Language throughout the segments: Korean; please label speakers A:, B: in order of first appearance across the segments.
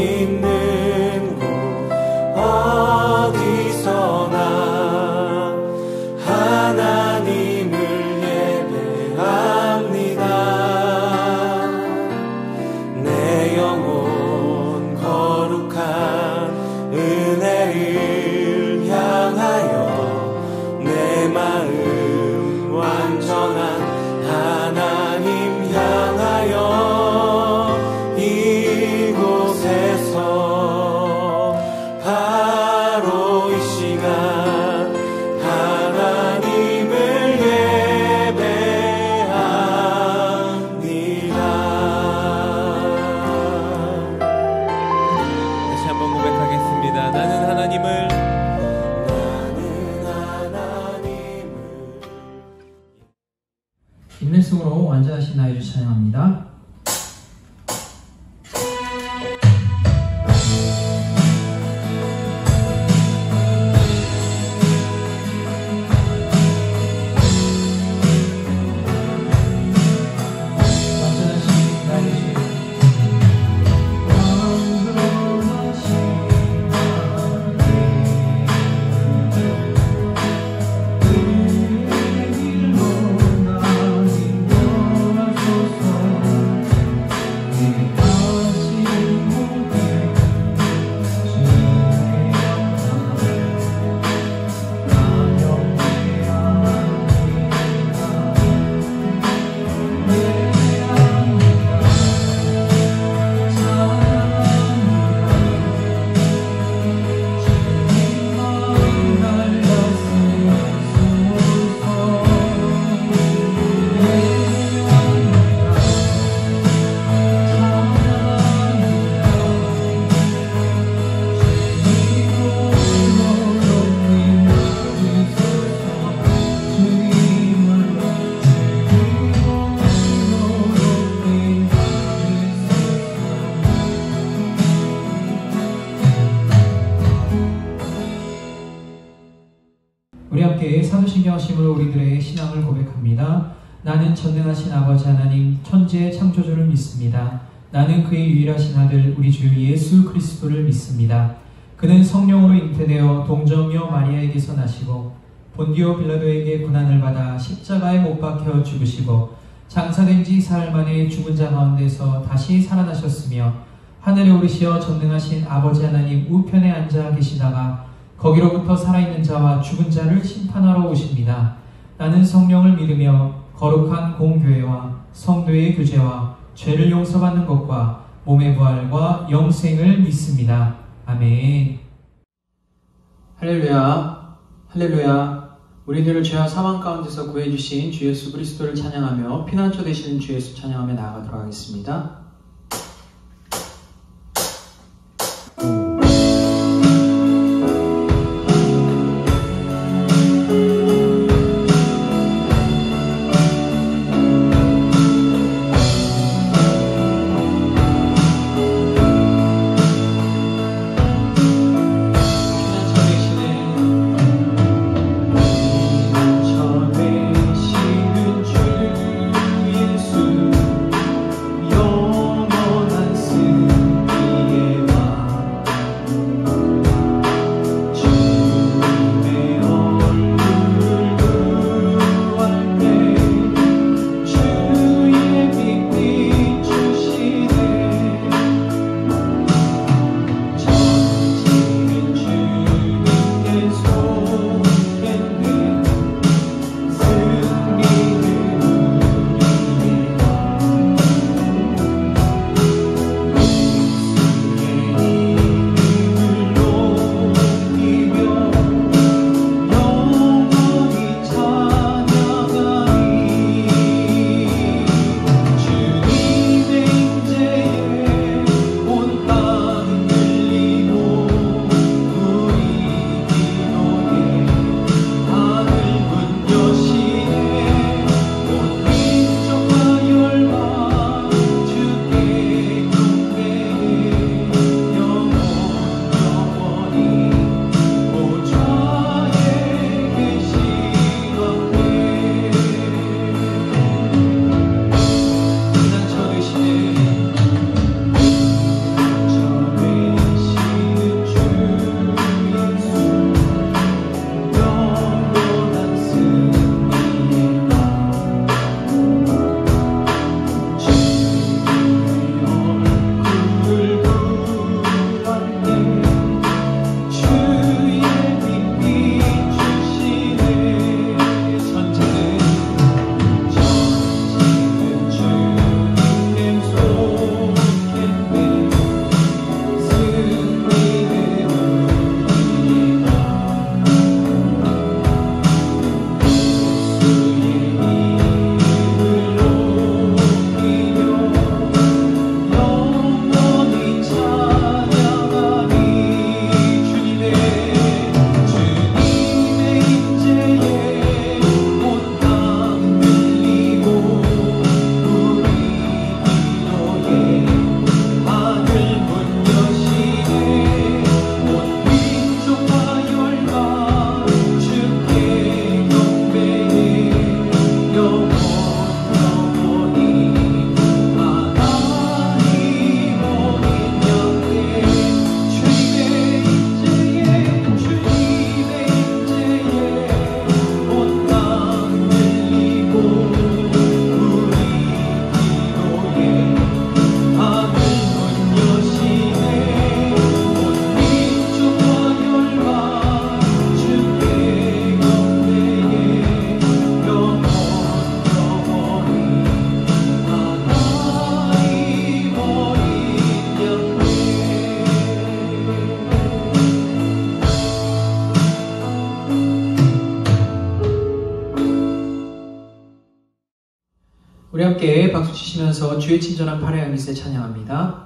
A: 있는 곳 어디서나 하나님을 예배합니다. 내 영혼 거룩한 은혜를 향하여 내 마음 완전한 하나님 향하여 이곳에서 바로 이 시간 하나님을 예배합니다.
B: 다시 한번 고백하겠습니다. 나는 하나님을
C: 인내성으로 완전하신 나의 주 찬양합니다. 우리 함께 사도신경 하심으로 우리들의 신앙을 고백합니다. 나는 전능하신 아버지 하나님 천지의 창조주를 믿습니다. 나는 그의 유일하신 아들 우리 주 예수 그리스도를 믿습니다. 그는 성령으로 잉태되어 동정녀 마리아에게서 나시고 본디오 빌라도에게 고난을 받아 십자가에 못 박혀 죽으시고 장사된 지 사흘 만에 죽은 자 가운데서 다시 살아나셨으며 하늘에 오르시어 전능하신 아버지 하나님 우편에 앉아 계시다가 거기로부터 살아있는 자와 죽은 자를 심판하러 오십니다. 나는 성령을 믿으며 거룩한 공교회와 성도의 교제와 죄를 용서받는 것과 몸의 부활과 영생을 믿습니다. 아멘. 할렐루야, 할렐루야. 우리들을 죄와 사망 가운데서 구해주신 주 예수 그리스도를 찬양하며 피난처 되시는 주 예수 찬양하며 나아가도록 하겠습니다.
D: 영
C: 함께 박수 치시면서 주의 친절한 팔의 안깃에 찬양합니다.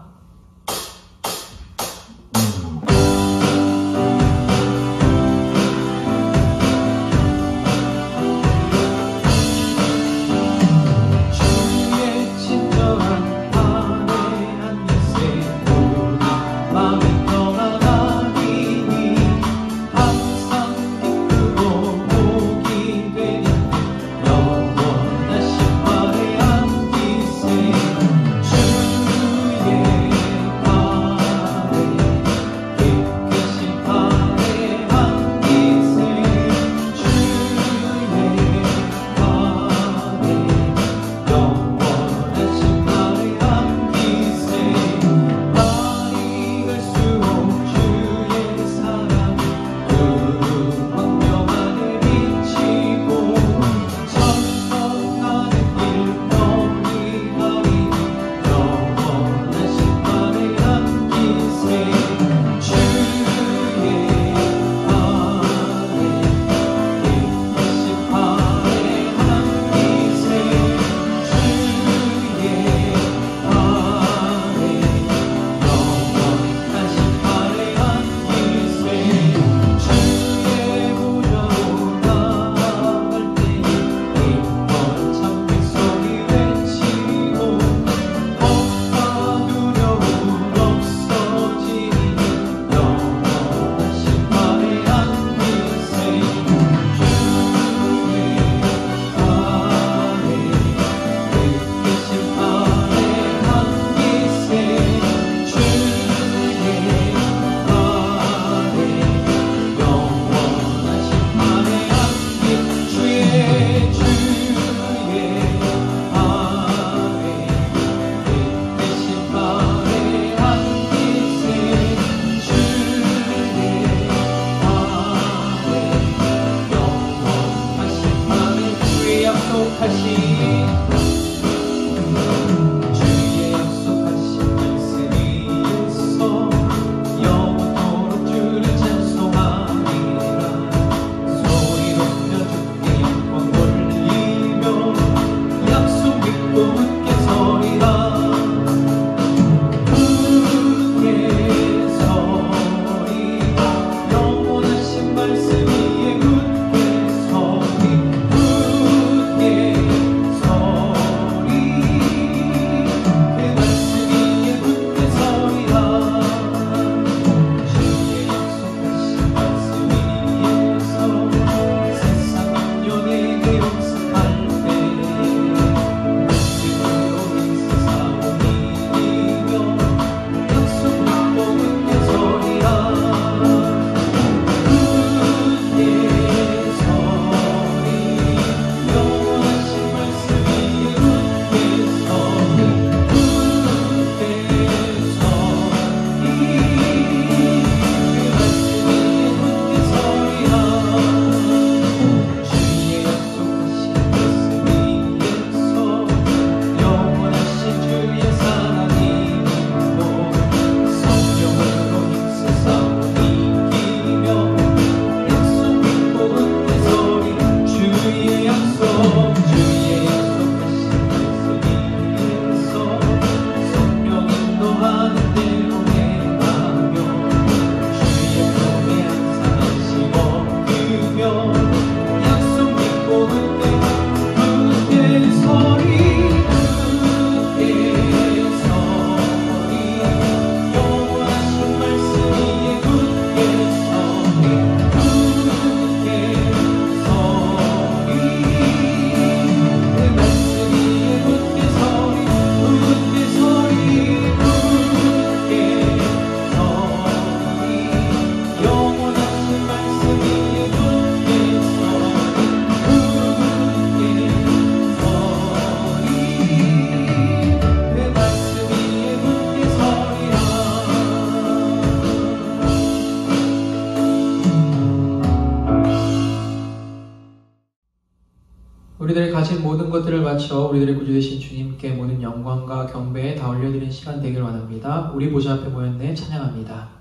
C: 우리들의 가진 모든 것들을 바쳐 우리들의 구주 되신 주님께 모든 영광과 경배에 다 올려드리는 시간 되길 원합니다. 우리 보좌 앞에 모였네 찬양합니다.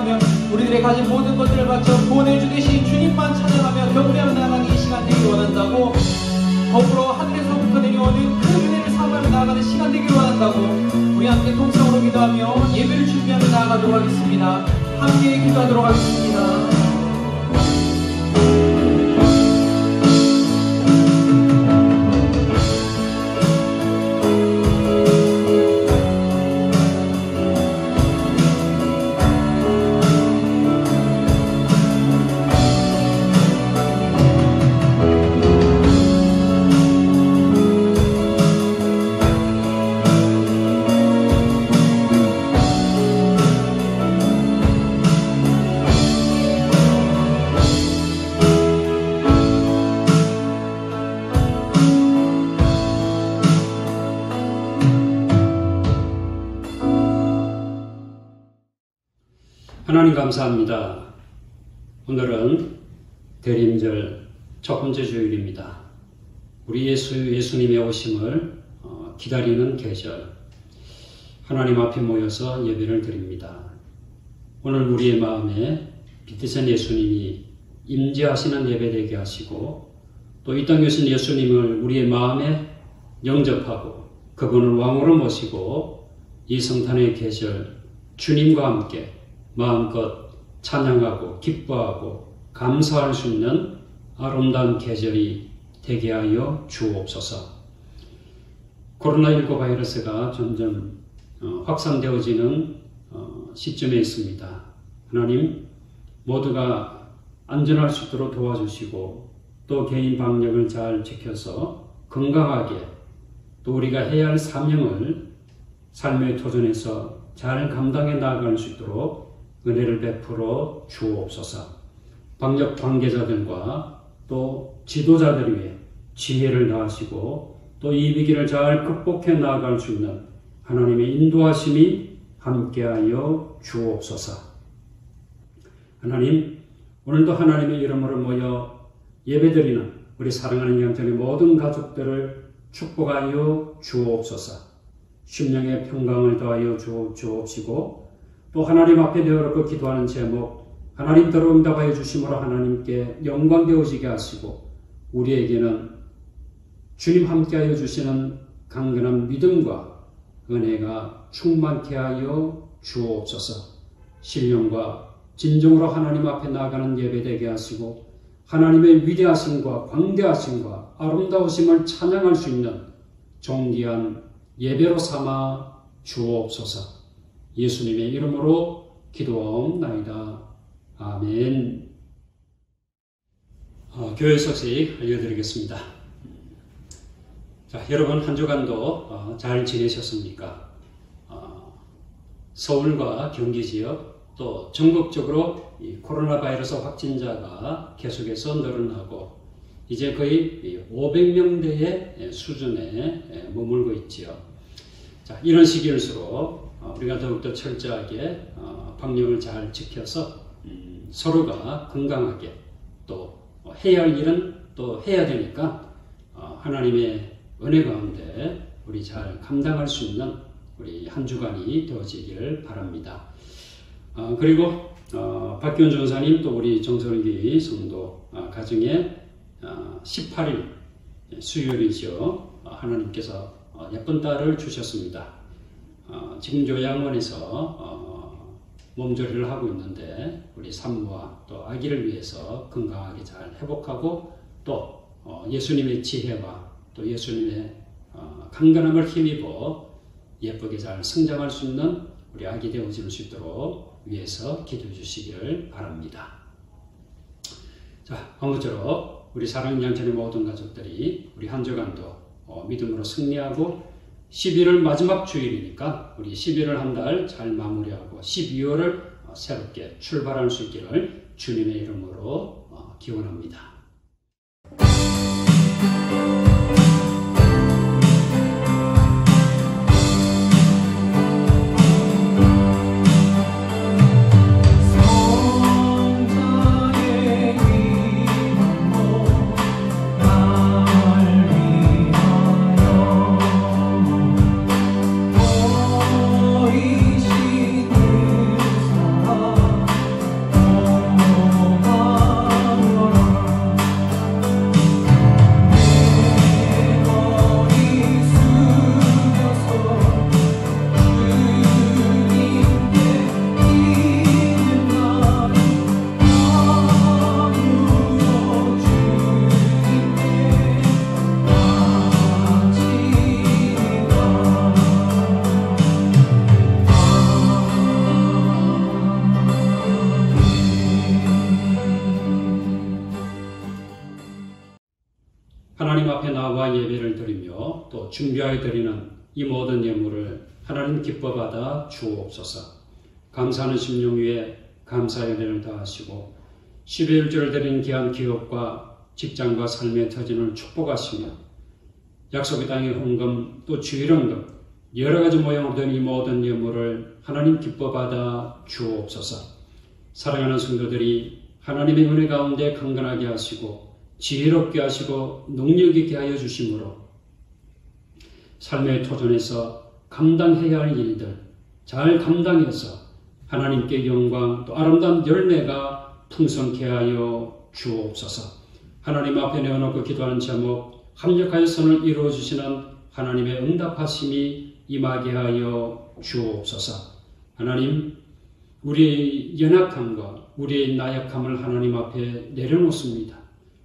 C: 찬양하며 우리들의 가진 모든 것들을 바쳐 구원해주 되신 주님만 찬양하며 경배하며 나아가는 이 시간 되기를 원한다고, 더불어 하늘에서부터 내려오는 그 은혜를 사모하며 나아가는 시간 되기를 원한다고 우리 함께 통성으로 기도하며 예배를 준비하며 나아가도록 하겠습니다. 함께 기도하도록 하겠습니다.
D: 하나님 감사합니다. 오늘은 대림절 첫 번째 주일입니다. 우리 예수님의 오심을 기다리는 계절, 하나님 앞에 모여서 예배를 드립니다. 오늘 우리의 마음에 빛이신 예수님이 임재하시는 예배되게 하시고, 또 이 땅에 오신 예수님을 우리의 마음에 영접하고 그분을 왕으로 모시고 이 성탄의 계절 주님과 함께 마음껏 찬양하고 기뻐하고 감사할 수 있는 아름다운 계절이 되게 하여 주옵소서. 코로나19 바이러스가 점점 확산되어지는 시점에 있습니다. 하나님, 모두가 안전할 수 있도록 도와주시고, 또 개인 방역을 잘 지켜서 건강하게 또 우리가 해야 할 사명을 삶의 도전에서 잘 감당해 나아갈 수 있도록 은혜를 베풀어 주옵소서. 방역 관계자들과 또 지도자들 위해 지혜를 다하시고, 또 이 위기를 잘 극복해 나아갈 수 있는 하나님의 인도하심이 함께하여 주옵소서. 하나님, 오늘도 하나님의 이름으로 모여 예배드리는 우리 사랑하는 영전의 모든 가족들을 축복하여 주옵소서. 심령의 평강을 더하여 주옵시고, 또 하나님 앞에 내어놓고 기도하는 제목, 하나님께로 응답하여 주심으로 하나님께 영광 되어지게 하시고, 우리에게는 주님 함께하여 주시는 강건한 믿음과 은혜가 충만케 하여 주옵소서. 신령과 진정으로 하나님 앞에 나아가는 예배되게 하시고, 하나님의 위대하심과 광대하심과 아름다우심을 찬양할 수 있는 존귀한 예배로 삼아 주옵소서. 예수님의 이름으로 기도하옵나이다. 아멘. 교회 소식 알려드리겠습니다. 자, 여러분 한 주간도 잘 지내셨습니까? 서울과 경기 지역 또 전국적으로 이 코로나 바이러스 확진자가 계속해서 늘어나고 이제 거의 500명대의 수준에 머물고 있지요. 자, 이런 시기일수록 우리가 더욱더 철저하게 방역을 잘 지켜서 서로가 건강하게 또 해야 할 일은 또 해야 되니까 하나님의 은혜 가운데 우리 잘 감당할 수 있는 우리 한 주간이 되어지기를 바랍니다. 그리고 박기훈 전사님 또 우리 정선기 성도 가정에 18일 수요일이죠. 하나님께서 예쁜 딸을 주셨습니다. 지금 요양원에서 몸조리를 하고 있는데 우리 산모와 또 아기를 위해서 건강하게 잘 회복하고 또 예수님의 지혜와 또 예수님의 강건함을 힘입어 예쁘게 잘 성장할 수 있는 우리 아기 되어질 수 있도록 위해서 기도해 주시기를 바랍니다. 자, 아무쪼록 우리 사랑하는 양천의 모든 가족들이 우리 한 주간도 믿음으로 승리하고 11월 마지막 주일이니까 우리 11월 한 달 잘 마무리하고 12월을 새롭게 출발할 수 있기를 주님의 이름으로 기원합니다. 나와 예배를 드리며 또 준비하여 드리는 이 모든 예물을 하나님 기뻐 받아 주옵소서. 감사하는 심령 위에 감사의 은혜를 다하시고 12일절을 드리는 귀한 기업과 직장과 삶의 터전을 축복하시며 약속의 땅의 헌금 또 주일헌금 여러 가지 모양으로 된 이 모든 예물을 하나님 기뻐 받아 주옵소서. 사랑하는 성도들이 하나님의 은혜 가운데 강건하게 하시고 지혜롭게 하시고 능력 있게 하여 주심으로 삶의 토전에서 감당해야 할 일들 잘 감당해서 하나님께 영광 또 아름다운 열매가 풍성케 하여 주옵소서. 하나님 앞에 내어놓고 기도하는 제목 합력하여 선을 이루어 주시는 하나님의 응답하심이 임하게 하여 주옵소서. 하나님, 우리의 연약함과 우리의 나약함을 하나님 앞에 내려놓습니다.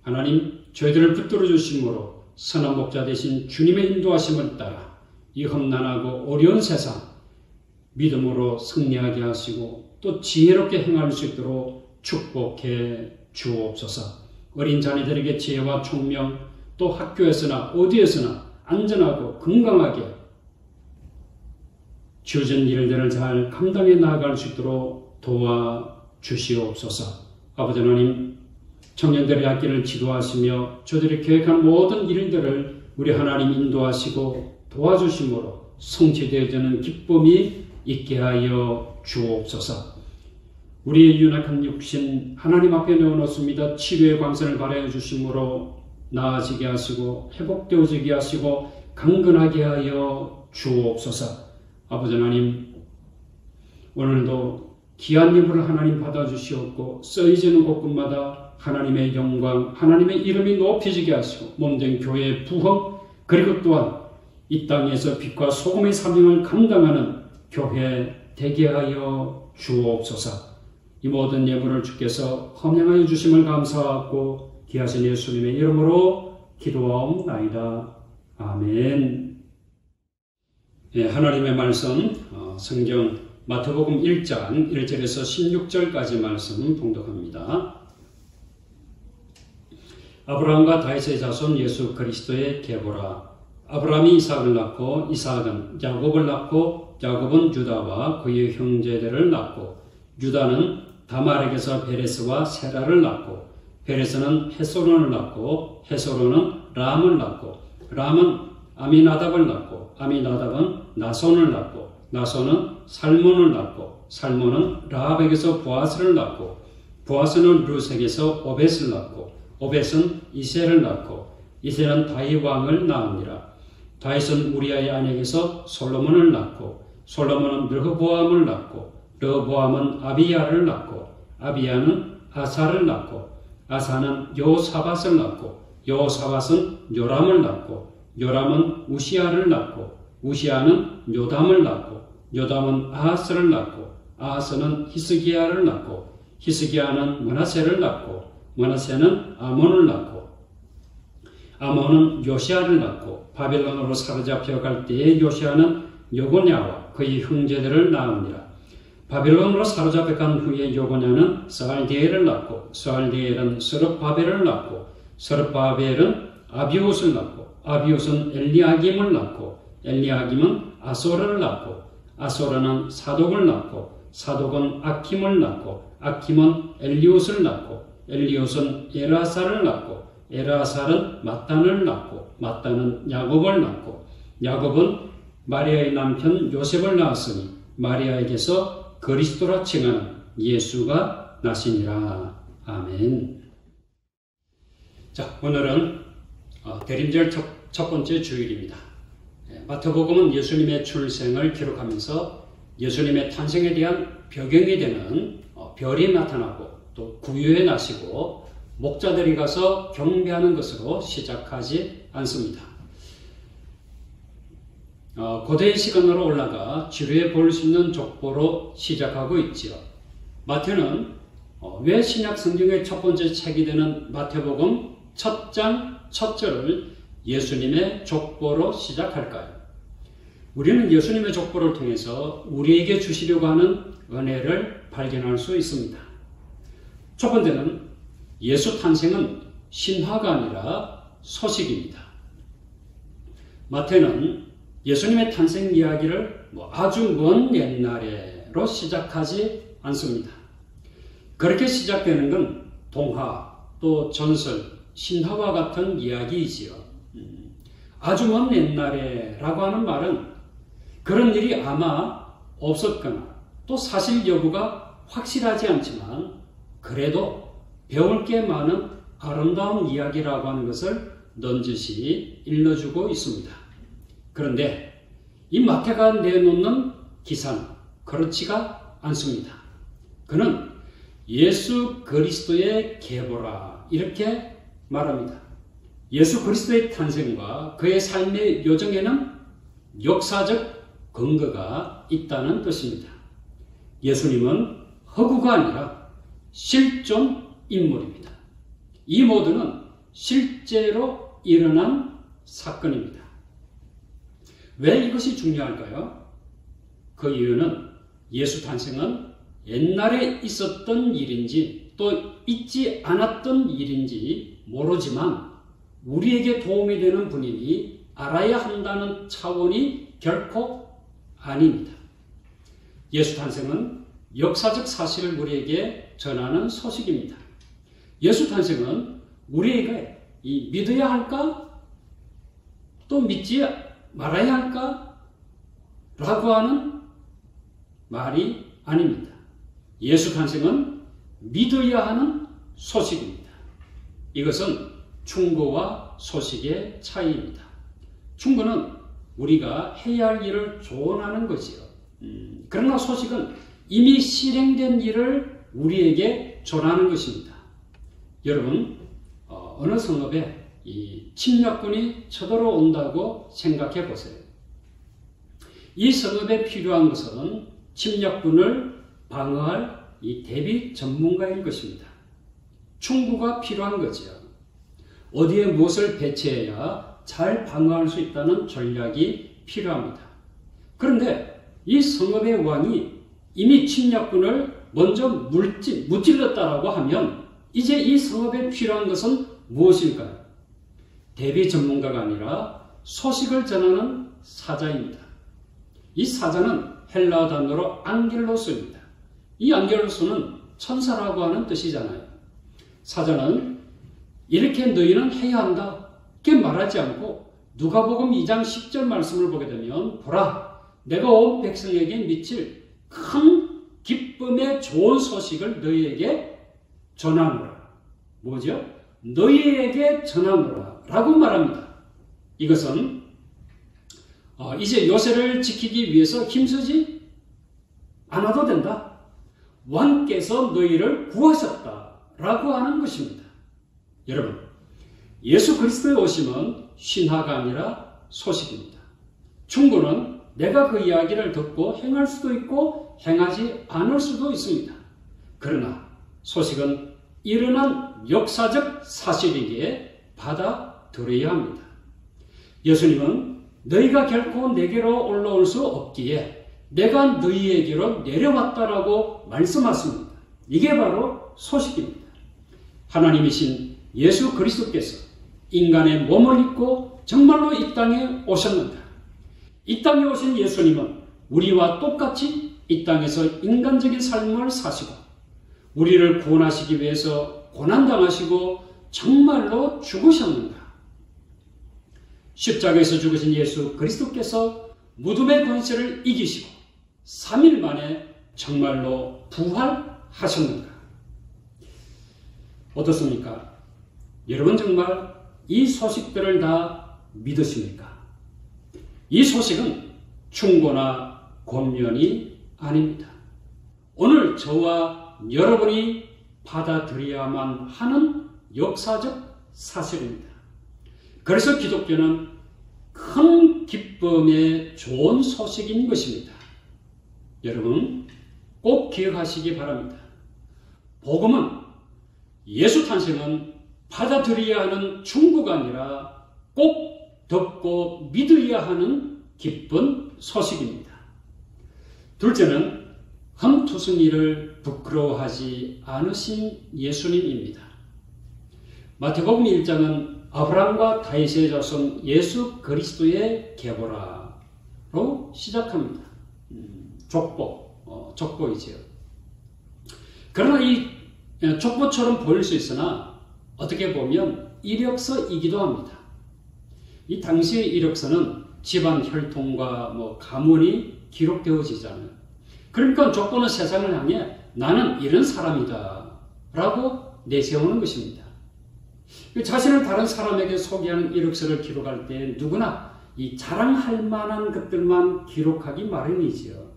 D: 하나님, 저희들을 붙들어 주심으로 선한 목자 되신 주님의 인도하심을 따라 이 험난하고 어려운 세상 믿음으로 승리하게 하시고 또 지혜롭게 행할 수 있도록 축복해 주옵소서. 어린 자녀들에게 지혜와 총명 또 학교에서나 어디에서나 안전하고 건강하게 주어진 일들을 잘 감당해 나아갈 수 있도록 도와주시옵소서. 아버지 하나님, 청년들의 학기를 지도하시며 저들이 계획한 모든 일들을 우리 하나님 인도하시고 도와주심으로 성취되어지는 기쁨이 있게 하여 주옵소서. 우리의 연약한 육신 하나님 앞에 내어놓습니다. 치료의 광선을 발하여 주심으로 나아지게 하시고 회복되어지게 하시고 강건하게 하여 주옵소서. 아버지 하나님, 오늘도 귀한 예물을 하나님 받아주시옵고 쓰여지는 곳곳마다 하나님의 영광, 하나님의 이름이 높여지게 하시고 몸된 교회의 부흥, 그리고 또한 이 땅에서 빛과 소금의 사명을 감당하는 교회 되게 하여 주옵소서. 이 모든 예물을 주께서 헌행하여 주심을 감사하고 귀하신 예수님의 이름으로 기도하옵나이다. 아멘. 네, 하나님의 말씀 성경 마태복음 1장 1절에서 16절까지 말씀 봉독합니다. 아브라함과 다윗의 자손 예수 그리스도의 계보라. 아브라함이 이삭을 낳고 이삭은 야곱을 낳고 야곱은 유다와 그의 형제들을 낳고 유다는 다말에게서 베레스와 세라를 낳고 베레스는 헤스론을 낳고 헤스론은 람을 낳고 람은 아미나답을 낳고 아미나답은 나손을 낳고 나손은 살몬을 낳고 살몬은 라합에게서 보아스를 낳고 보아스는 룻에게서 오벳을 낳고 오벳은 이셀을 낳고 이셀은 다윗 왕을 낳으니라. 다윗은 우리아의 아내에게서 솔로몬을 낳고 솔로몬은 르호보암을 낳고 르호보암은 아비야를 낳고 아비야는 아사를 낳고 아사는 여호사밧을 낳고 여호사밧은 요람을 낳고 요람은 우시야를 낳고 우시야는 요담을 낳고 요담은 아하스를 낳고 아하스는 히스기야를 낳고 히스기야는 므낫세를 낳고 므낫세는 아몬을 낳고 아몬은 요시야를 낳고 바벨론으로 사로잡혀 갈 때에 요시야는 여고냐와 그의 형제들을 낳으니라. 바벨론으로 사로잡혀 간 후에 여고냐는 스알디엘을 낳고 스알디엘은 스룹바벨을 낳고 스룹바벨은 아비옷을 낳고 아비옷은 엘리아김을 낳고 엘리아김은 아소르를 낳고 아소르는 사독을 낳고 사독은 아킴을 낳고 아킴은 엘리옷을 낳고 엘리옷은 에라사를 낳고 에라살은 mat단을 낳고 mat단은 야곱을 낳고 야곱은 마리아의 남편 요셉을 낳았으니 마리아에게서 그리스도라 칭하는 예수가 나시니라. 아멘. 자, 오늘은 대림절 첫 번째 주일입니다. 마태복음은 예수님의 출생을 기록하면서 예수님의 탄생에 대한 배경이 되는 별이 나타나고 또 구유에 나시고 목자들이 가서 경배하는 것으로 시작하지 않습니다. 고대의 시간으로 올라가 지루해 볼 수 있는 족보로 시작하고 있지요. 마태는 왜 신약 성경의 첫 번째 책이 되는 마태복음 첫 장 첫 절을 예수님의 족보로 시작할까요? 우리는 예수님의 족보를 통해서 우리에게 주시려고 하는 은혜를 발견할 수 있습니다. 첫 번째는 예수 탄생은 신화가 아니라 소식입니다. 마태는 예수님의 탄생 이야기를 아주 먼 옛날에로 시작하지 않습니다. 그렇게 시작되는 건 동화, 또 전설, 신화와 같은 이야기이지요. 아주 먼 옛날에라고 하는 말은 그런 일이 아마 없었거나 또 사실 여부가 확실하지 않지만 그래도 배울 게 많은 아름다운 이야기라고 하는 것을 넌지시 일러주고 있습니다. 그런데 이 마태가 내놓는 기사는 그렇지가 않습니다. 그는 예수 그리스도의 계보라 이렇게 말합니다. 예수 그리스도의 탄생과 그의 삶의 여정에는 역사적 근거가 있다는 뜻입니다. 예수님은 허구가 아니라 실존 인물입니다. 이 모두는 실제로 일어난 사건입니다. 왜 이것이 중요할까요? 그 이유는 예수 탄생은 옛날에 있었던 일인지 또 있지 않았던 일인지 모르지만 우리에게 도움이 되는 분이니 알아야 한다는 차원이 결코 아닙니다. 예수 탄생은 역사적 사실을 우리에게 전하는 소식입니다. 예수 탄생은 우리에게 믿어야 할까? 또 믿지 말아야 할까? 라고 하는 말이 아닙니다. 예수 탄생은 믿어야 하는 소식입니다. 이것은 충고와 소식의 차이입니다. 충고는 우리가 해야 할 일을 조언하는 것이요. 그러나 소식은 이미 실행된 일을 우리에게 전하는 것입니다. 여러분, 어느 성읍에 이 침략군이 쳐들어온다고 생각해 보세요. 이 성읍에 필요한 것은 침략군을 방어할 이 대비 전문가일 것입니다. 충고가 필요한 거죠. 어디에 무엇을 배치해야 잘 방어할 수 있다는 전략이 필요합니다. 그런데 이 성읍의 왕이 이미 침략군을 먼저 무찔렀다라고 하면 이제 이 성읍에 필요한 것은 무엇일까요? 대비 전문가가 아니라 소식을 전하는 사자입니다. 이 사자는 헬라어 단어로 앙겔로스입니다. 이 앙겔로스는 천사라고 하는 뜻이잖아요. 사자는 이렇게 너희는 해야 한다 이렇게 말하지 않고 누가복음 2장 10절 말씀을 보게 되면 보라 내가 온 백성에게 미칠 큰 기쁨의 좋은 소식을 너희에게 전하노라. 뭐죠? 너희에게 전하노라 라고 말합니다. 이것은 이제 요새를 지키기 위해서 힘쓰지 않아도 된다. 왕께서 너희를 구하셨다 라고 하는 것입니다. 여러분, 예수 그리스도의 오심은 신화가 아니라 소식입니다. 충고는 내가 그 이야기를 듣고 행할 수도 있고 행하지 않을 수도 있습니다. 그러나 소식은 일어난 역사적 사실이기에 받아들여야 합니다. 예수님은 너희가 결코 내게로 올라올 수 없기에 내가 너희에게로 내려왔다라고 말씀하십니다. 이게 바로 소식입니다. 하나님이신 예수 그리스도께서 인간의 몸을 입고 정말로 이 땅에 오셨는가? 이 땅에 오신 예수님은 우리와 똑같이 이 땅에서 인간적인 삶을 사시고 우리를 구원하시기 위해서 고난당하시고 정말로 죽으셨는가? 십자가에서 죽으신 예수 그리스도께서 무덤의 권세를 이기시고 3일 만에 정말로 부활하셨는가? 어떻습니까? 여러분 정말 이 소식들을 다 믿으십니까? 이 소식은 충고나 권면이 아닙니다. 오늘 저와 여러분이 받아들여야만 하는 역사적 사실입니다. 그래서 기독교는 큰 기쁨의 좋은 소식인 것입니다. 여러분 꼭 기억하시기 바랍니다. 복음은 예수 탄생은 받아들여야 하는 충고가 아니라 꼭 듣고 믿어야 하는 기쁜 소식입니다. 둘째는 흠투성이를 부끄러워하지 않으신 예수님입니다. 마태복음 1장은 아브라함과 다윗의 자손 예수 그리스도의 계보라로 시작합니다. 족보이지요. 그러나 이 족보처럼 보일 수 있으나 어떻게 보면 이력서이기도 합니다. 이 당시의 이력서는 집안 혈통과 가문이 기록되어지잖아요. 그러니까 족보는 세상을 향해 나는 이런 사람이다 라고 내세우는 것입니다. 자신을 다른 사람에게 소개하는 이력서를 기록할 때 누구나 이 자랑할 만한 것들만 기록하기 마련이지요.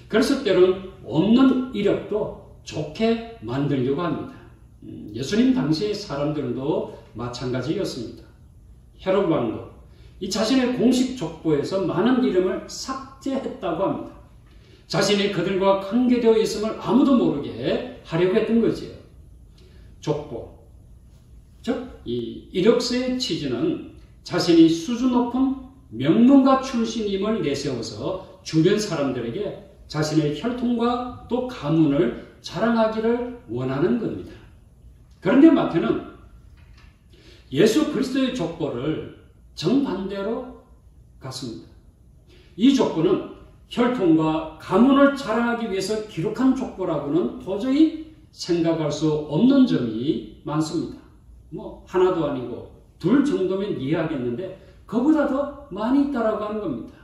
D: 그래서 때론 없는 이력도 좋게 만들려고 합니다. 예수님 당시의 사람들도 마찬가지였습니다. 헤롯 왕도 이 자신의 공식 족보에서 많은 이름을 삭제했다고 합니다. 자신이 그들과 관계되어 있음을 아무도 모르게 하려고 했던 거지요. 족보, 즉 이 이력서의 취지는 자신이 수준 높은 명문가 출신임을 내세워서 주변 사람들에게 자신의 혈통과 또 가문을 자랑하기를 원하는 겁니다. 그런데 마태는 예수 그리스도의 족보를 정반대로 갔습니다. 이 족보는 혈통과 가문을 자랑하기 위해서 기록한 족보라고는 도저히 생각할 수 없는 점이 많습니다. 하나도 아니고 둘 정도면 이해하겠는데 그보다 더 많이 있다라고 하는 겁니다.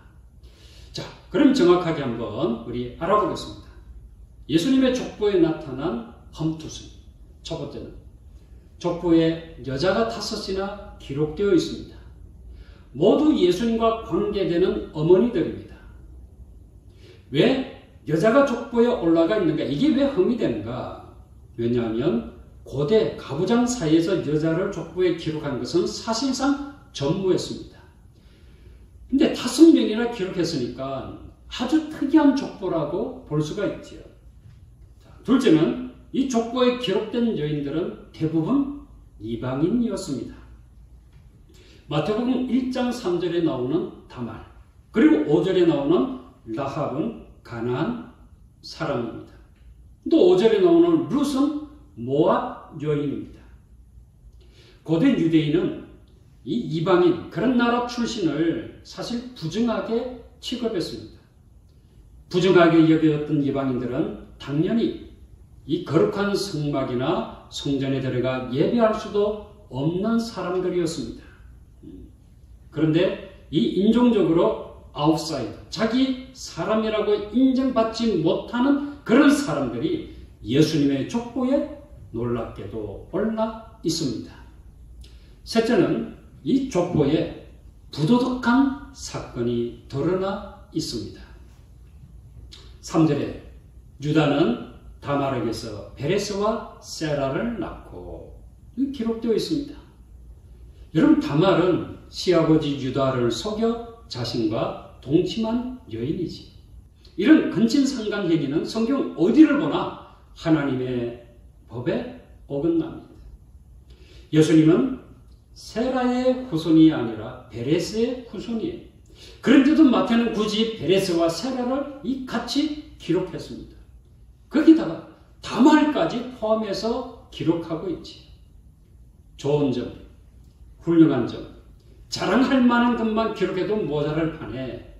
D: 자, 그럼 정확하게 한번 우리 알아보겠습니다. 예수님의 족보에 나타난 험투순. 첫 번째는 족보에 여자가 5이나 기록되어 있습니다. 모두 예수님과 관계되는 어머니들입니다. 왜 여자가 족보에 올라가 있는가? 이게 왜 흠이 되는가? 왜냐하면 고대 가부장 사이에서 여자를 족보에 기록한 것은 사실상 전무했습니다. 근데 5명이나 기록했으니까 아주 특이한 족보라고 볼 수가 있지요. 둘째는 이 족보에 기록된 여인들은 대부분 이방인이었습니다. 마태복음 1장 3절에 나오는 다말, 그리고 5절에 나오는 라합은 가나안 사람입니다. 또 5절에 나오는 룻은 모압 여인입니다. 고대 유대인은 이 이방인, 그런 나라 출신을 사실 부정하게 취급했습니다. 부정하게 여겼던 이방인들은 당연히 이 거룩한 성막이나 성전에 들어가 예배할 수도 없는 사람들이었습니다. 그런데 이 인종적으로 아웃사이더, 자기 사람이라고 인정받지 못하는 그런 사람들이 예수님의 족보에 놀랍게도 올라 있습니다. 셋째는 이 족보에 부도덕한 사건이 드러나 있습니다. 3절에 유다는 다말에게서 베레스와 세라를 낳고 기록되어 있습니다. 여러분, 다말은 시아버지 유다를 속여 자신과 동침한 여인이지. 이런 근친상간 행위는 성경 어디를 보나 하나님의 법에 어긋납니다. 예수님은 세라의 후손이 아니라 베레스의 후손이에요. 그런데도 마태는 굳이 베레스와 세라를 같이 기록했습니다. 거기다가 다말까지 포함해서 기록하고 있지. 좋은 점, 훌륭한 점, 자랑할 만한 것만 기록해도 모자랄 판에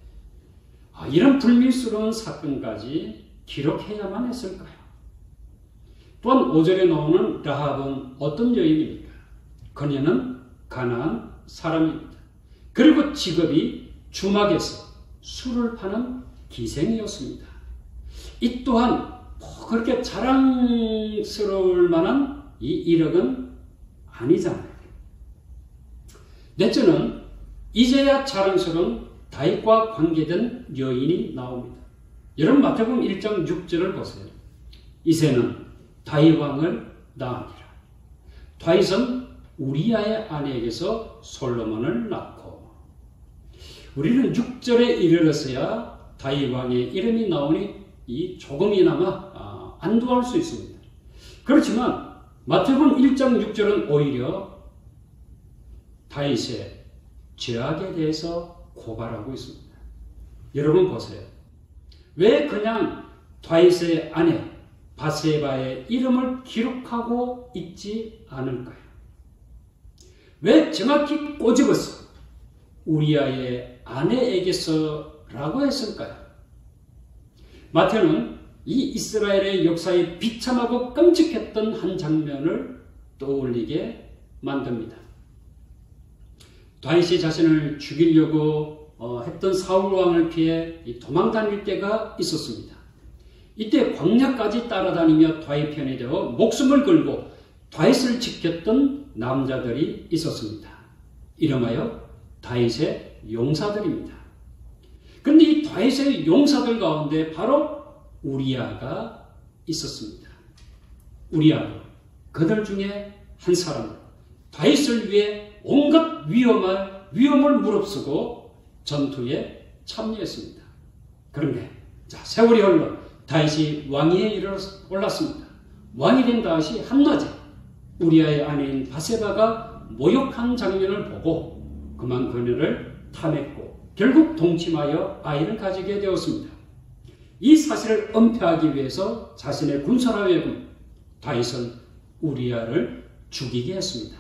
D: 이런 불미스러운 사건까지 기록해야만 했을까요? 또한 5절에 나오는 라합은 어떤 여인입니까? 그녀는 가나안 사람입니다. 그리고 직업이 주막에서 술을 파는 기생이었습니다. 이 또한 그렇게 자랑스러울 만한 이 이력은 아니잖아요. 넷째는 이제야 자랑스러운 다윗과 관계된 여인이 나옵니다. 여러분, 마태복음 1장 6절을 보세요. 이새는 다윗 왕을 낳으니라. 다윗은 우리아의 아내에게서 솔로몬을 낳고. 우리는 6절에 이르러서야 다윗 왕의 이름이 나오니 조금이나마 안도할 수 있습니다. 그렇지만 마태복음 1장 6절은 오히려 다윗의 죄악에 대해서 고발하고 있습니다. 여러분 보세요. 왜 그냥 다윗의 아내 바세바의 이름을 기록하고 있지 않을까요? 왜 정확히 꼬집어서 우리아의 아내에게서라고 했을까요? 마태는 이 이스라엘의 역사에 비참하고 끔찍했던 한 장면을 떠올리게 만듭니다. 다윗이 자신을 죽이려고 했던 사울 왕을 피해 도망 다닐 때가 있었습니다. 이때 광야까지 따라다니며 다윗 편이 되어 목숨을 걸고 다윗을 지켰던 남자들이 있었습니다. 이름하여 다윗의 용사들입니다. 그런데 이 다윗의 용사들 가운데 바로 우리아가 있었습니다. 우리아도 그들 중에 한 사람, 다윗을 위해 온갖 위험을 무릅쓰고 전투에 참여했습니다. 그런데 세월이 흘러 다윗이 왕위에 올랐습니다. 왕이 된 다윗이 한낮에 우리아의 아내인 바세바가 모욕한 장면을 보고 그만 그녀를 탐했고 결국 동침하여 아이를 가지게 되었습니다. 이 사실을 은폐하기 위해서 자신의 군사라 외군 다윗은 우리아를 죽이게 했습니다.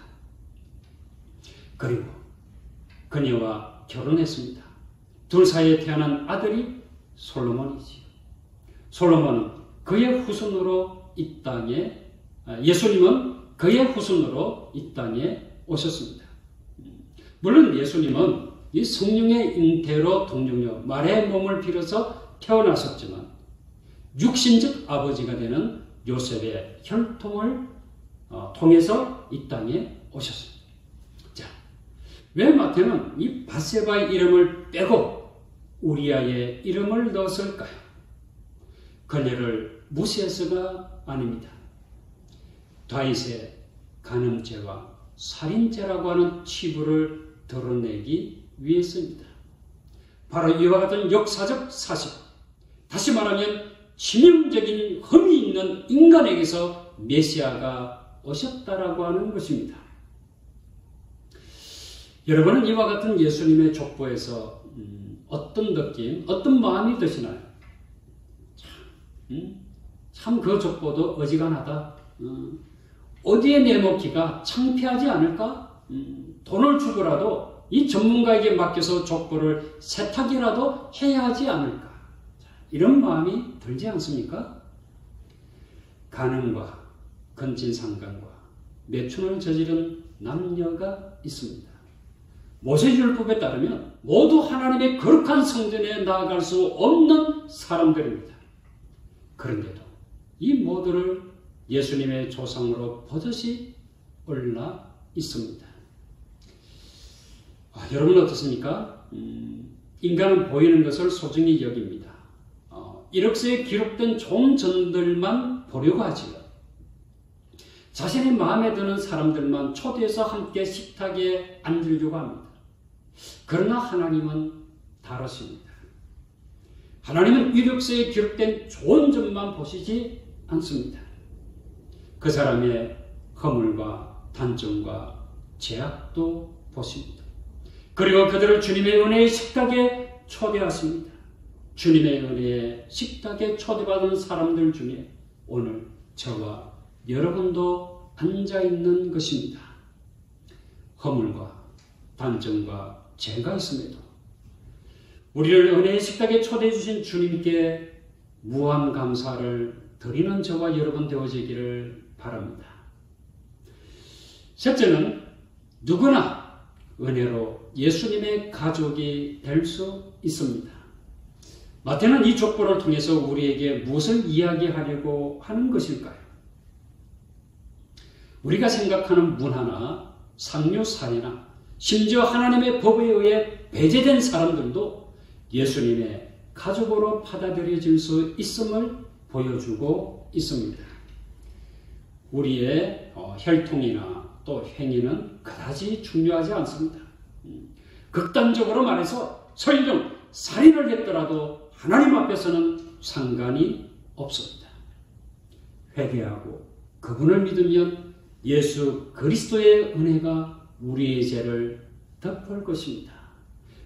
D: 그리고 그녀와 결혼했습니다. 둘 사이에 태어난 아들이 솔로몬이지요. 솔로몬은 그의 후손으로 이 땅에, 예수님은 그의 후손으로 이 땅에 오셨습니다. 물론 예수님은 이 성령의 잉태로 동정녀 마리아의 몸을 빌어서 태어나셨지만 육신적 아버지가 되는 요셉의 혈통을 통해서 이 땅에 오셨습니다. 자, 왜 마태는 이 바세바의 이름을 빼고 우리아의 이름을 넣었을까요? 그녀를 무시해서가 아닙니다. 다윗의 간음죄와 살인죄라고 하는 치부를 드러내기 위해서입니다. 바로 이와 같은 역사적 사실, 다시 말하면 치명적인 흠이 있는 인간에게서 메시아가 오셨다라고 하는 것입니다. 여러분은 이와 같은 예수님의 족보에서 어떤 느낌, 어떤 마음이 드시나요? 참 그 족보도 어지간하다. 어디에 내놓기가 창피하지 않을까? 돈을 주고라도 이 전문가에게 맡겨서 족보를 세탁이라도 해야 하지 않을까? 이런 마음이 들지 않습니까? 간음과 근친상간과 매춘을 저지른 남녀가 있습니다. 모세율법에 따르면 모두 하나님의 거룩한 성전에 나아갈 수 없는 사람들입니다. 그런데도 이 모두를 예수님의 조상으로 버젓이 올라 있습니다. 여러분 어떻습니까? 인간은 보이는 것을 소중히 여깁니다. 이력서에 기록된 좋은 전들만 보려고 하지요. 자신의 마음에 드는 사람들만 초대해서 함께 식탁에 앉으려고 합니다. 그러나 하나님은 다르십니다. 하나님은 이력서에 기록된 좋은 점만 보시지 않습니다. 그 사람의 허물과 단점과 죄악도 보십니다. 그리고 그들을 주님의 은혜의 식탁에 초대하십니다. 주님의 은혜의 식탁에 초대받은 사람들 중에 오늘 저와 여러분도 앉아있는 것입니다. 허물과 단점과 죄가 있음에도 우리를 은혜의 식탁에 초대해 주신 주님께 무한 감사를 드리는 저와 여러분 되어지기를 바랍니다. 셋째는 누구나 은혜로 예수님의 가족이 될 수 있습니다. 마태는 이 족보를 통해서 우리에게 무엇을 이야기하려고 하는 것일까요? 우리가 생각하는 문화나 상류사회나 심지어 하나님의 법에 의해 배제된 사람들도 예수님의 가족으로 받아들여질 수 있음을 보여주고 있습니다. 우리의 혈통이나 또 행위는 그다지 중요하지 않습니다. 극단적으로 말해서 설령 살인을 했더라도 하나님 앞에서는 상관이 없습니다. 회개하고 그분을 믿으면 예수 그리스도의 은혜가 우리의 죄를 덮을 것입니다.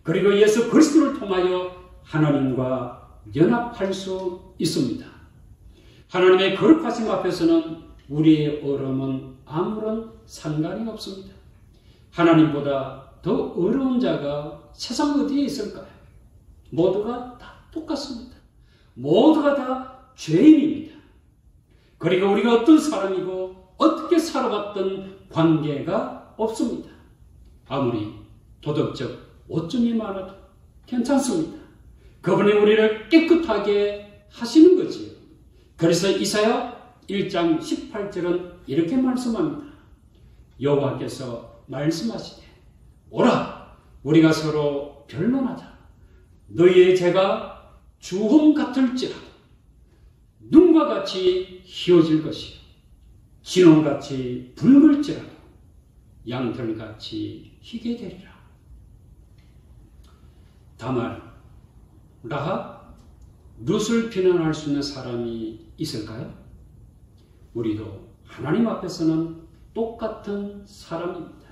D: 그리고 예수 그리스도를 통하여 하나님과 연합할 수 있습니다. 하나님의 거룩하심 앞에서는 우리의 어려움은 아무런 상관이 없습니다. 하나님보다 더 어려운 자가 세상 어디에 있을까요? 모두가 다 똑같습니다. 모두가 다 죄인입니다. 그리고 우리가 어떤 사람이고 어떻게 살아왔던 관계가 없습니다. 아무리 도덕적 오점이 많아도 괜찮습니다. 그분이 우리를 깨끗하게 하시는 거지요. 그래서 이사야 1장 18절은 이렇게 말씀합니다. 여호와께서 말씀하시되 오라 우리가 서로 변론하자. 너희의 죄가 주홍 같을지라도 눈과 같이 희어질 것이요 진홍같이 붉을지라도 양털같이 희게 되리라. 다말 라합 룻을 비난할 수 있는 사람이 있을까요? 우리도 하나님 앞에서는 똑같은 사람입니다.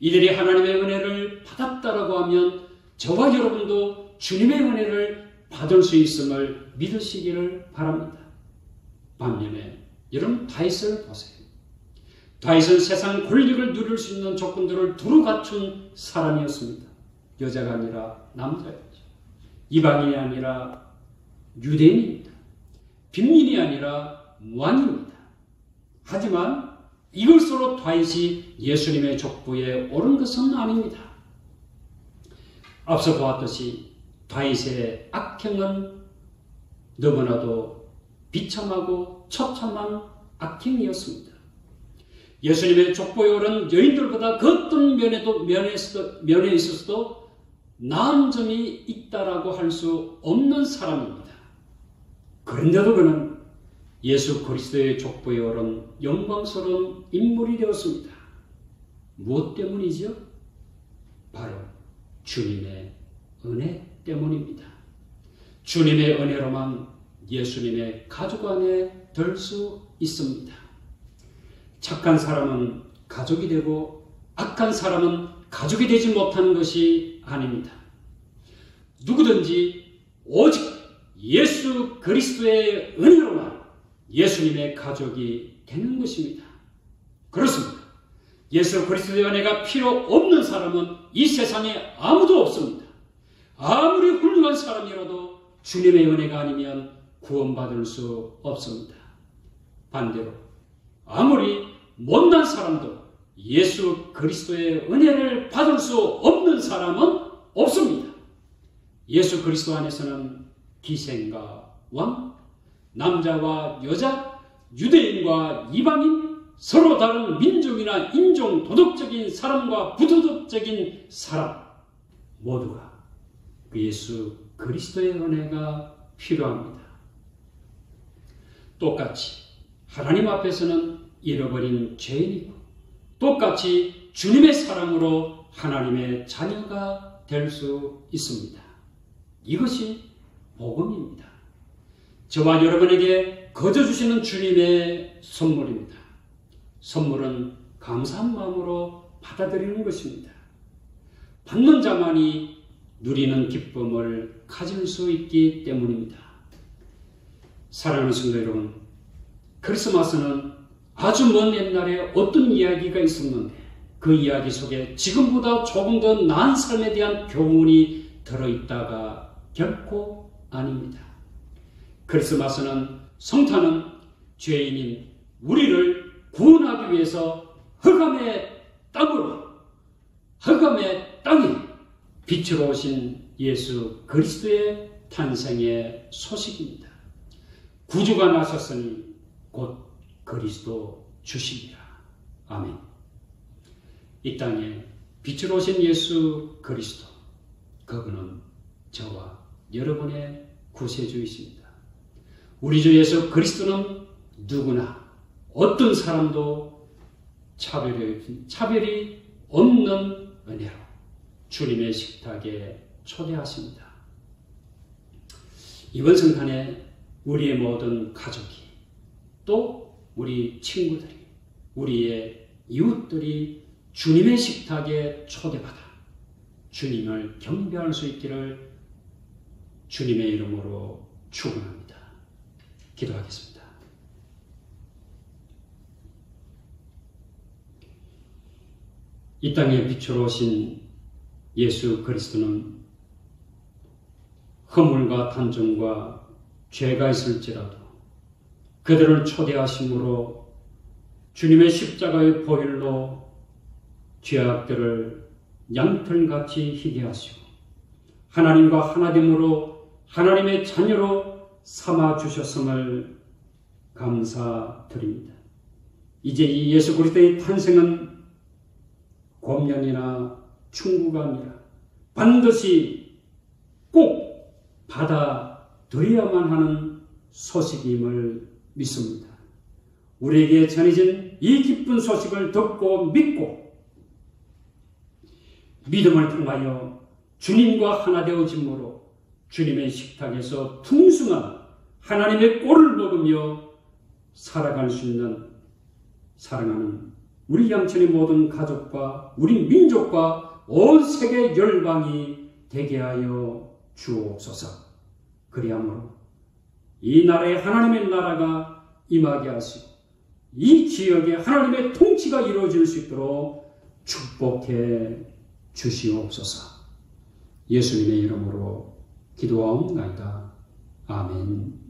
D: 이들이 하나님의 은혜를 받았다라고 하면 저와 여러분도 주님의 은혜를 받을 수 있음을 믿으시기를 바랍니다. 반면에 여러분 다윗을 보세요. 다윗은 세상 권력을 누릴 수 있는 조건들을 두루 갖춘 사람이었습니다. 여자가 아니라 남자였죠. 이방인이 아니라 유대인입니다. 빈민이 아니라 왕입니다. 하지만 이것으로 다윗이 예수님의 족보에 오른 것은 아닙니다. 앞서 보았듯이 다윗의 악행은 너무나도 비참하고 처참한 악행이었습니다. 예수님의 족보에 오른 여인들보다 그 어떤 면에 있어서도 나은 점이 있다라고 할 수 없는 사람입니다. 그런데도 그는 예수 그리스도의 족보에 오른 영광스러운 인물이 되었습니다. 무엇 때문이죠? 바로 주님의 은혜 때문입니다. 주님의 은혜로만 예수님의 가족 안에 들 수 있습니다. 착한 사람은 가족이 되고 악한 사람은 가족이 되지 못하는 것이 아닙니다. 누구든지 오직 예수 그리스도의 은혜로만 예수님의 가족이 되는 것입니다. 그렇습니다. 예수 그리스도의 은혜가 필요 없는 사람은 이 세상에 아무도 없습니다. 아무리 훌륭한 사람이라도 주님의 은혜가 아니면 구원받을 수 없습니다. 반대로 아무리 못난 사람도 예수 그리스도의 은혜를 받을 수 없는 사람은 없습니다. 예수 그리스도 안에서는 기생과 왕, 남자와 여자, 유대인과 이방인, 서로 다른 민족이나 인종, 도덕적인 사람과 부도덕적인 사람 모두가 그 예수 그리스도의 은혜가 필요합니다. 똑같이 하나님 앞에서는 잃어버린 죄인이고 똑같이 주님의 사랑으로 하나님의 자녀가 될 수 있습니다. 이것이 복음입니다. 저와 여러분에게 거저 주시는 주님의 선물입니다. 선물은 감사한 마음으로 받아들이는 것입니다. 받는 자만이 누리는 기쁨을 가질 수 있기 때문입니다. 사랑하는 성도 여러분, 크리스마스는 아주 먼 옛날에 어떤 이야기가 있었는데 그 이야기 속에 지금보다 조금 더 나은 삶에 대한 교훈이 들어있다가 결코 아닙니다. 크리스마스는 성탄은 죄인인 우리를 구원하기 위해서 흑암의 땅에 빛으로 오신 예수 그리스도의 탄생의 소식입니다. 구주가 나셨으니 곧 그리스도 주십니다. 아멘. 이 땅에 빛으로 오신 예수 그리스도, 그분은 저와 여러분의 구세주이십니다. 우리 주 예수 그리스도는 누구나 어떤 사람도 차별이 없는 은혜로 주님의 식탁에 초대하십니다. 이번 성탄에 우리의 모든 가족이 또 우리 친구들이 우리의 이웃들이 주님의 식탁에 초대받아 주님을 경배할 수 있기를 주님의 이름으로 축원합니다. 기도하겠습니다. 이 땅에 빛으로 오신 예수 그리스도는 허물과 단정과 죄가 있을지라도 그들을 초대하심으로 주님의 십자가의 보혈로 죄악들을 양털같이 희게 하시고 하나님과 하나됨으로 하나님의 자녀로 삼아 주셨음을 감사드립니다. 이제 이 예수 그리스도의 탄생은 권면이나 충고가 아니라 반드시 꼭 받아들여야만 하는 소식임을 믿습니다. 우리에게 전해진 이 기쁜 소식을 듣고 믿고 믿음을 통하여 주님과 하나 되어짐으로 주님의 식탁에서 풍성한 하나님의 꼴을 먹으며 살아갈 수 있는 사랑하는 우리 양천의 모든 가족과 우리 민족과 온 세계 열방이 되게 하여 주옵소서. 그리하므로 이 나라에 하나님의 나라가 임하게 하시고 이 지역에 하나님의 통치가 이루어질 수 있도록 축복해 주시옵소서. 예수님의 이름으로 기도하옵나이다. 아멘.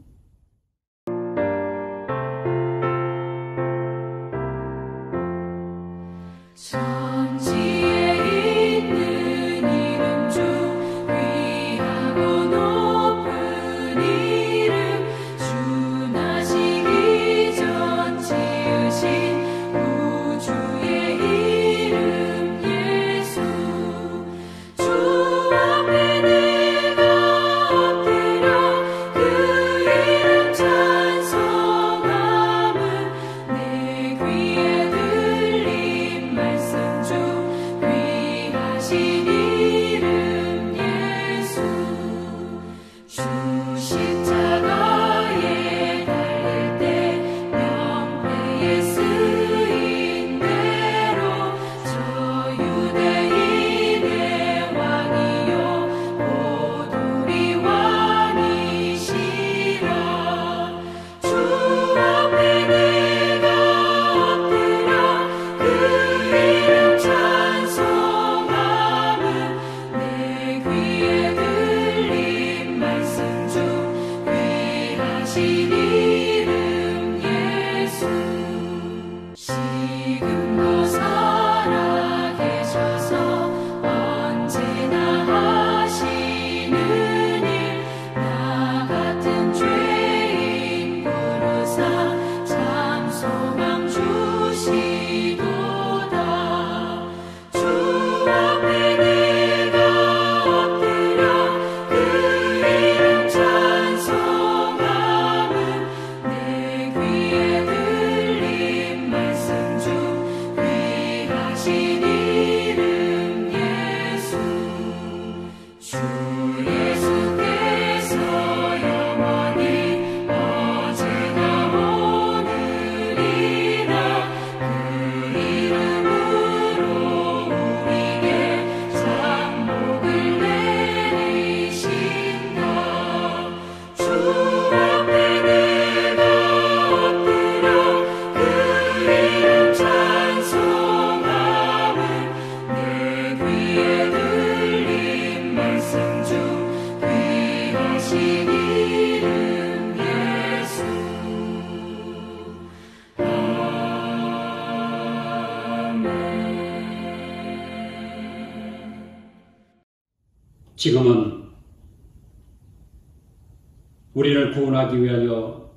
D: 지금은 우리를 구원하기 위하여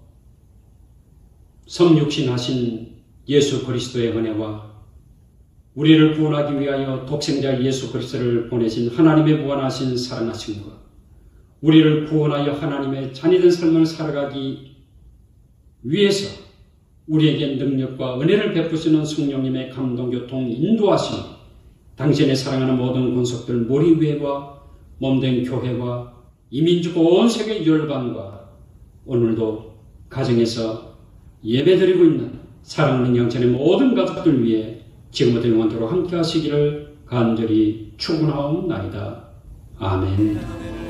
D: 성육신하신 예수 그리스도의 은혜와 우리를 구원하기 위하여 독생자 예수 그리스도를 보내신 하나님의 무한하신 사랑하심과 우리를 구원하여 하나님의 자녀된 삶을 살아가기 위해서 우리에게 능력과 은혜를 베푸시는 성령님의 감동교통 인도하심, 당신의 사랑하는 모든 권속들 모리회와 몸된 교회와 이민족과 온 세계 열방과 오늘도 가정에서 예배드리고 있는 사랑하는 영천의 모든 가족들 위해 지금부터 영원토록 함께 하시기를 간절히 축원하옵나이다. 아멘.